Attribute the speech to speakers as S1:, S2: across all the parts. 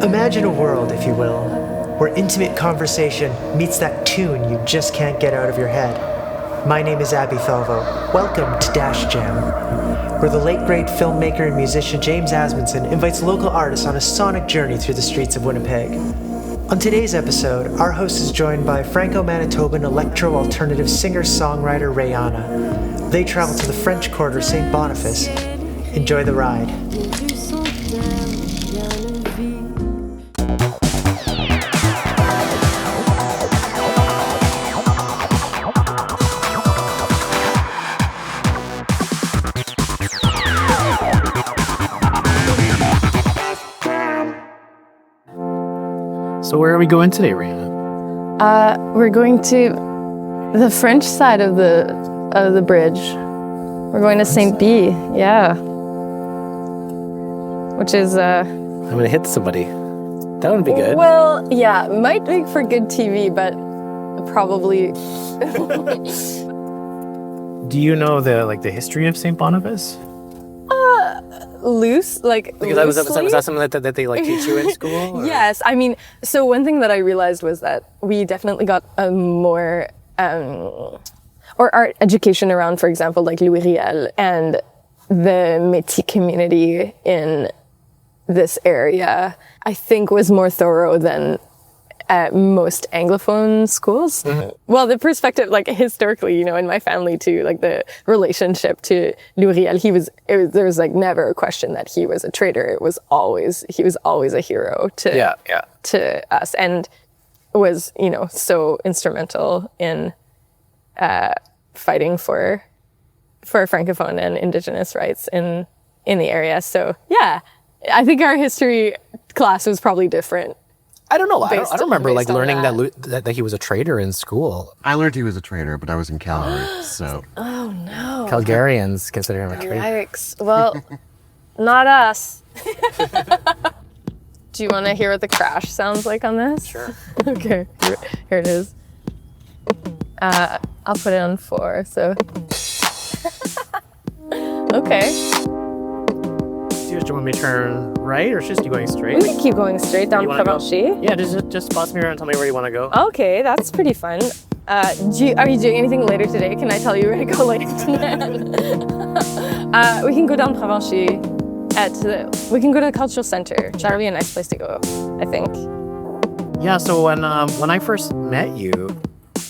S1: Imagine a world, if you will, where intimate conversation meets that tune you just can't get out of your head. My name is Abby Thalvo. Welcome to Dash Jam, where the late great filmmaker and musician Jaimz Asmundson invites local artists on a sonic journey through the streets of Winnipeg. On today's episode, our host is joined by Franco-Manitoba Electro-alternative singer-songwriter Rayannah. They travel to the French Quarter, St. Boniface. Enjoy the ride.
S2: So where are we going today, Rayannah?
S3: We're going to the French side of the bridge. We're going to St. B, yeah. Which is
S2: I'm gonna hit somebody. That would be good.
S3: Well, yeah, might make for good TV, but probably.
S2: Do you know the history of St. Boniface?
S3: Loose, like
S2: Was that something that they teach you in school? Or?
S3: Yes, I mean, so one thing that I realized was that we definitely got a more or art education around, for example, like Louis Riel and the Métis community in this area. I think was more thorough than at most Anglophone schools. Mm-hmm. Well, the perspective, historically, in my family too, the relationship to Louis Riel, there was never a question that he was a traitor. He was always a hero to us, and was, so instrumental in fighting for Francophone and Indigenous rights in the area. So yeah, I think our history class was probably different.
S2: I don't know. I don't remember learning that he was a traitor in school.
S4: I learned he was a traitor, but I was in Calgary, so.
S3: Oh no.
S2: Calgarians consider him a traitor.
S3: Yikes. Well, not us. Do you want to hear what the crash sounds like on this?
S2: Sure.
S3: Okay. Here it is. I'll put it on 4. So. Okay.
S2: Do you want me to turn right, or just you going straight?
S3: We can keep going straight down Provencher.
S2: Yeah, just boss me around and tell me where you want to go.
S3: Okay, that's pretty fun. Are you doing anything later today? Can I tell you where to go later tonight? We can go down Provencher. We can go to the cultural center. It's really a nice place to go, I think.
S2: Yeah, so when I first met you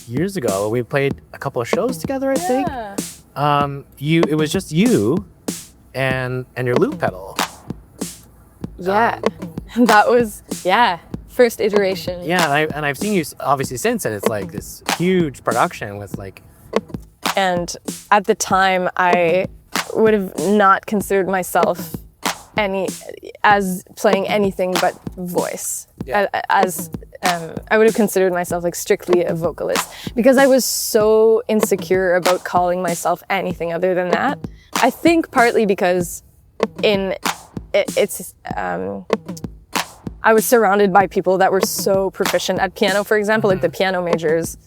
S2: years ago, we played a couple of shows together, I think. It was just you and your loop pedal.
S3: Yeah, that was, first iteration.
S2: Yeah, and I've seen you obviously since, and it's this huge production with
S3: And at the time, I would have not considered myself as playing anything but voice.
S2: Yeah.
S3: I would have considered myself strictly a vocalist, because I was so insecure about calling myself anything other than that. I think partly because I was surrounded by people that were so proficient at piano, for example, the piano majors.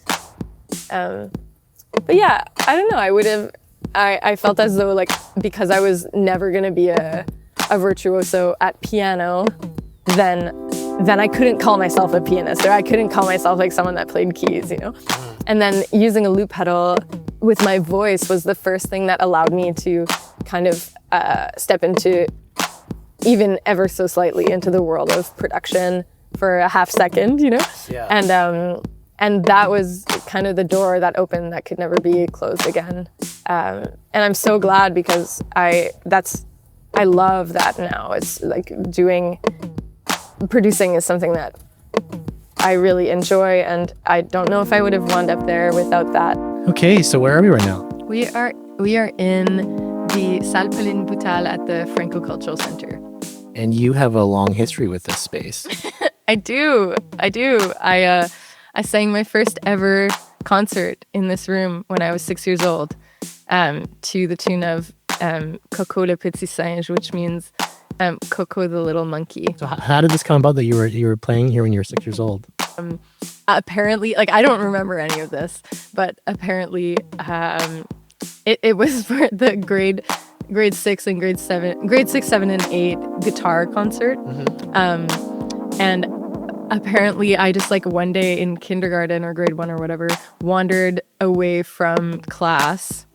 S3: But yeah, I don't know. I felt as though because I was never going to be a virtuoso at piano, then I couldn't call myself a pianist, or I couldn't call myself someone that played keys, And then using a loop pedal with my voice was the first thing that allowed me to kind of step into, even ever so slightly, into the world of production for a half second, Yeah. And that was kind of the door that opened that could never be closed again. And I'm so glad, because I love that now. It's producing is something that I really enjoy, and I don't know if I would have wound up there without that.
S2: Okay, so where are we right now?
S3: We are in the Salle Pauline Boutal at the Franco Cultural Center.
S2: And you have a long history with this space.
S3: I do. I sang my first ever concert in this room when I was 6 years old, to the tune of Coco le petit singe, which means Coco the little monkey.
S2: So how did this come about that you were playing here when you were 6 years old?
S3: Apparently, I don't remember any of this, but apparently it was for the grade 6 and grade 6, 7, and 8 guitar concert. Mm-hmm. And apparently I just like one day in kindergarten or grade 1 or whatever wandered away from class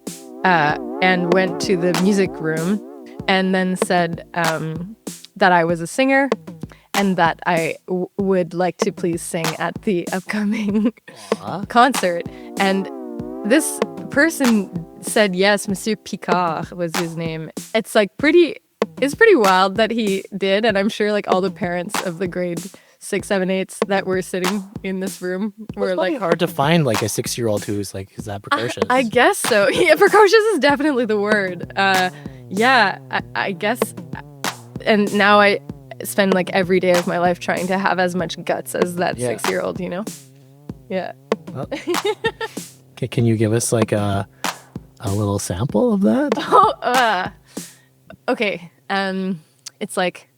S3: and went to the music room and then said that I was a singer and that I would like to please sing at the upcoming concert. And this person said yes. Monsieur Picard was his name. It's pretty wild that he did, and I'm sure like all the parents of the grade 6, 7, 8s that were sitting in this room were like
S2: hard to find like a 6-year-old who's like, is that precocious?
S3: I guess so. Yeah, precocious is definitely the word. Yeah, I guess. And now I spend like every day of my life trying to have as much guts as that 6-year-old, you know? Yeah.
S2: Well, okay, can you give us like a little sample of that?
S3: Okay. It's like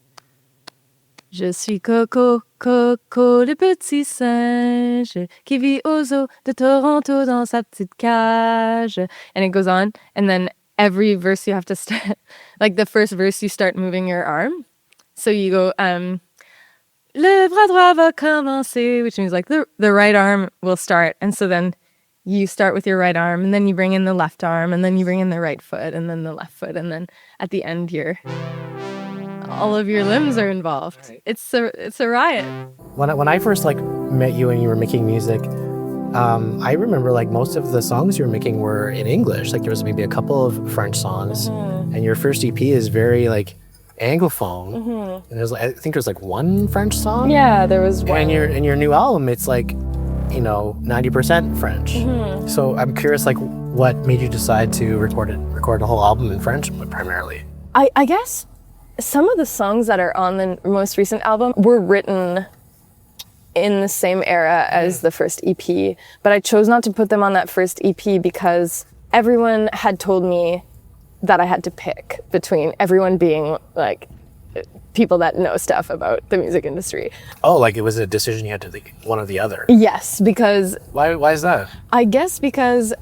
S3: Je suis Coco, Coco, le petit singe qui vit aux eaux de Toronto dans sa petite cage. And it goes on. And then every verse you have to start, like the first verse you start moving your arm. So you go, le bras droit va commencer, which means like the right arm will start. And so then you start with your right arm, and then you bring in the left arm, and then you bring in the right foot, and then the left foot, and then at the end, all of your limbs are involved. It's a riot.
S2: When I first like met you and you were making music, I remember like most of the songs you were making were in English. Like there was maybe a couple of French songs, and your first EP is very like Anglophone. And I think there's like one French song.
S3: Yeah, there was one.
S2: And your new album, it's like, 90% French. So I'm curious, like, what made you decide to record the whole album in French, but primarily?
S3: I guess some of the songs that are on the most recent album were written in the same era as the first EP, but I chose not to put them on that first EP because everyone had told me that I had to pick between everyone being like people that know stuff about the music industry.
S2: Oh, like it was a decision you had to think one or the other.
S3: Yes, because
S2: why is that?
S3: I guess because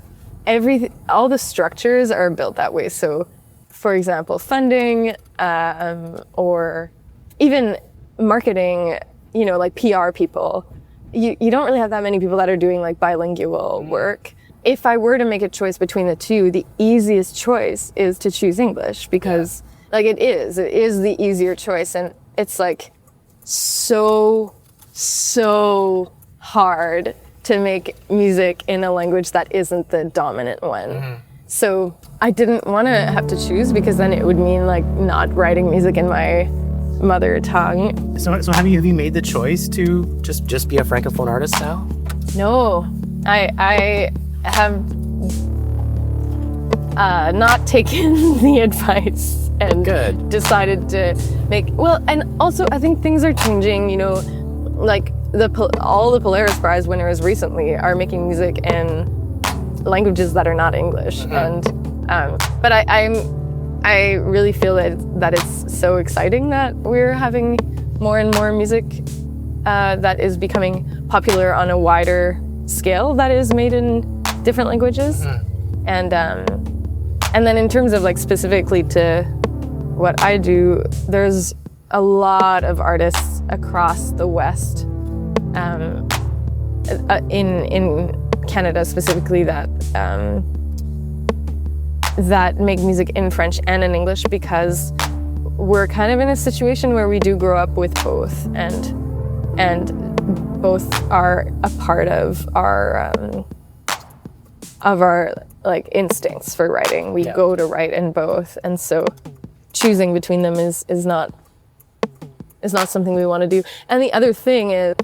S3: all the structures are built that way. So, for example, funding or even marketing, like PR people, you don't really have that many people that are doing like bilingual work. If I were to make a choice between the two, the easiest choice is to choose English because like it is the easier choice, and it's like so hard to make music in a language that isn't the dominant one. So I didn't want to have to choose because then it would mean like not writing music in my mother tongue.
S2: So have you made the choice to just be a Francophone artist now?
S3: No, I have not taken the advice and decided to and also I think things are changing, like all the Polaris Prize winners recently are making music in languages that are not English. And but I really feel that it's so exciting that we're having more and more music that is becoming popular on a wider scale that is made in different languages. And then in terms of like specifically to what I do, there's a lot of artists across the West, in Canada specifically, that make music in French and in English because we're kind of in a situation where we do grow up with both, and both are a part of our like instincts for writing. We go to write in both, and so choosing between them is not something we want to do. And the other thing is,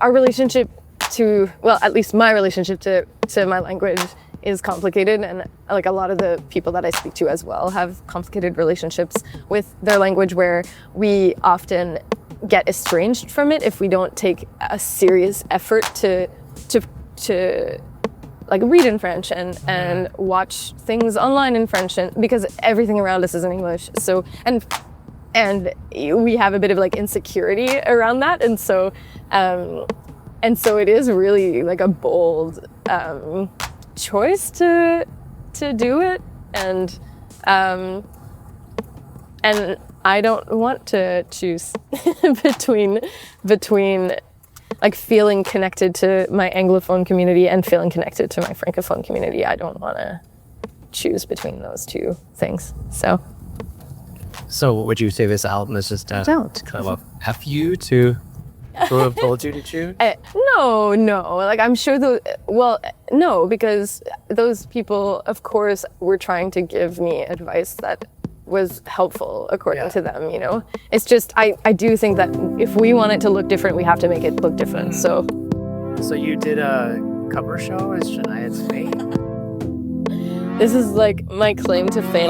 S3: our relationship at least my relationship to my language is complicated, and like a lot of the people that I speak to as well have complicated relationships with their language where we often get estranged from it if we don't take a serious effort to like read in French and watch things online in French, and because everything around us is in English. So and we have a bit of like insecurity around that, and so it is really like a bold choice to do it, and I don't want to choose between like feeling connected to my Anglophone community and feeling connected to my Francophone community. I don't want to choose between those two things.
S2: So would you say this album is just a
S3: Don't.
S2: kind of a FU to who have told you to choose?
S3: No. Like I'm sure no, because those people, of course, were trying to give me advice that was helpful according to them, you know? It's just, I do think that if we want it to look different, we have to make it look different, so.
S2: So you did a cover show as Shania Twain?
S3: This is like my claim to fame.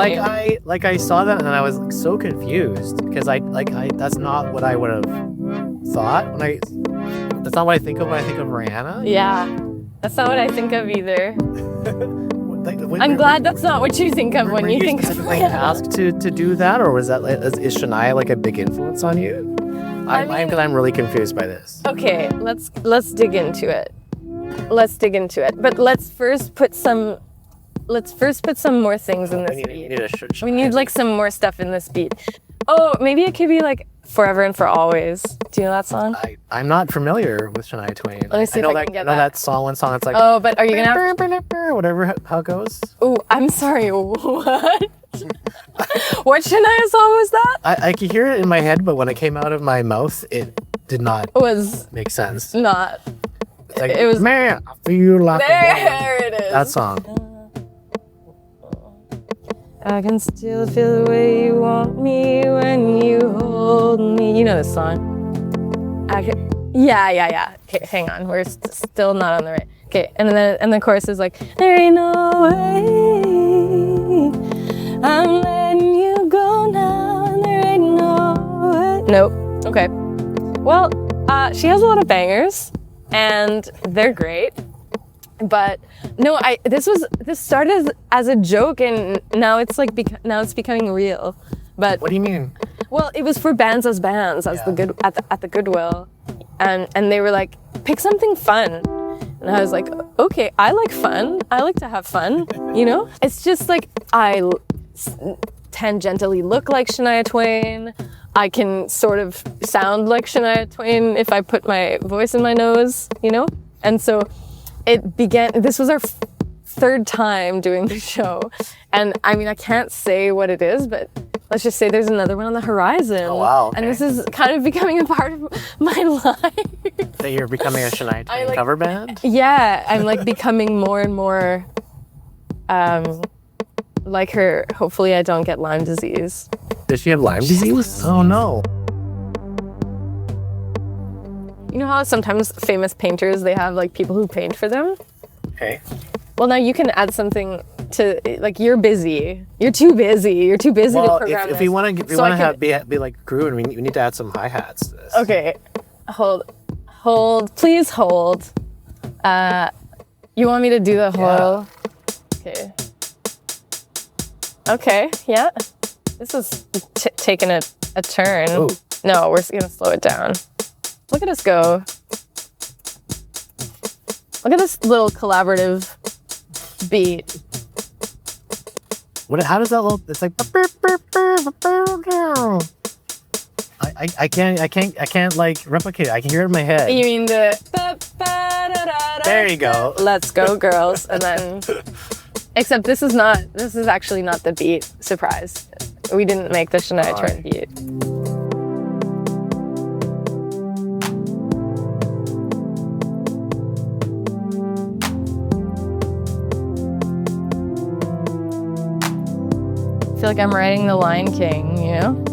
S2: Like I saw that and I was like so confused because I that's not what I would have thought that's not what I think of when I think of Rayannah.
S3: Yeah, that's not what I think of either.
S2: Like,
S3: I'm glad that's not what you think of when you think of
S2: Rayannah. Asked to do that, or was that is Shania like a big influence on you? I'm really confused by this.
S3: Okay, let's dig into it. But let's first put some more things in this beat. We need like some more stuff in this beat. Oh, maybe it could be like Forever and for Always. Do you know that song?
S2: I'm not familiar with Shania Twain.
S3: Let me see if I can get that.
S2: That song. One song. It's like.
S3: Oh, but are you gonna have
S2: whatever how it goes?
S3: Oh, I'm sorry. What? What Shania song was that?
S2: I could hear it in my head, but when it came out of my mouth, it did not make sense.
S3: Not.
S2: Like,
S3: it was.
S2: Man, I feel like
S3: There it is.
S2: That song.
S3: I can still feel the way you want me when you hold me. You know this song. Yeah. Okay, hang on. We're still not on the right. Okay, and the chorus is like, there ain't no way I'm letting you go now, and there ain't no way. Nope. Okay. Well, she has a lot of bangers, and they're great. But no, this started as a joke, and now it's like now it's becoming real. But
S2: what do you mean?
S3: Well, it was for Bands as Bands at the Goodwill, and they were like, pick something fun, and I was like, okay, I like fun. I like to have fun. You know, it's just like I tangentially look like Shania Twain. I can sort of sound like Shania Twain if I put my voice in my nose. You know, and so. This was our third time doing the show. And I mean, I can't say what it is, but let's just say there's another one on the horizon.
S2: Oh, wow. Okay.
S3: And this is kind of becoming a part of my life.
S2: That you're becoming a Shania Twain cover band?
S3: Yeah, I'm like becoming more and more like her. Hopefully I don't get Lyme disease.
S2: Does she have Lyme disease? Oh, no.
S3: You know how sometimes famous painters, they have like people who paint for them?
S2: Okay.
S3: Well, now you can add something to, like, you're busy. You're too busy to program
S2: if we want to be like grooving, we need to add some hi-hats to this.
S3: Okay. Hold. Please hold. You want me to do the whole? Yeah. Okay, yeah. This is taking a turn.
S2: Ooh.
S3: No, we're gonna slow it down. Look at us go. Look at this little collaborative beat.
S2: How does that look? It's like. I can't like replicate it. I can hear it in my head.
S3: You mean the.
S2: There you go.
S3: Let's go, girls, and then. Except this is actually not the beat. Surprise. We didn't make the Shania Twain beat. I feel like I'm writing The Lion King, you know?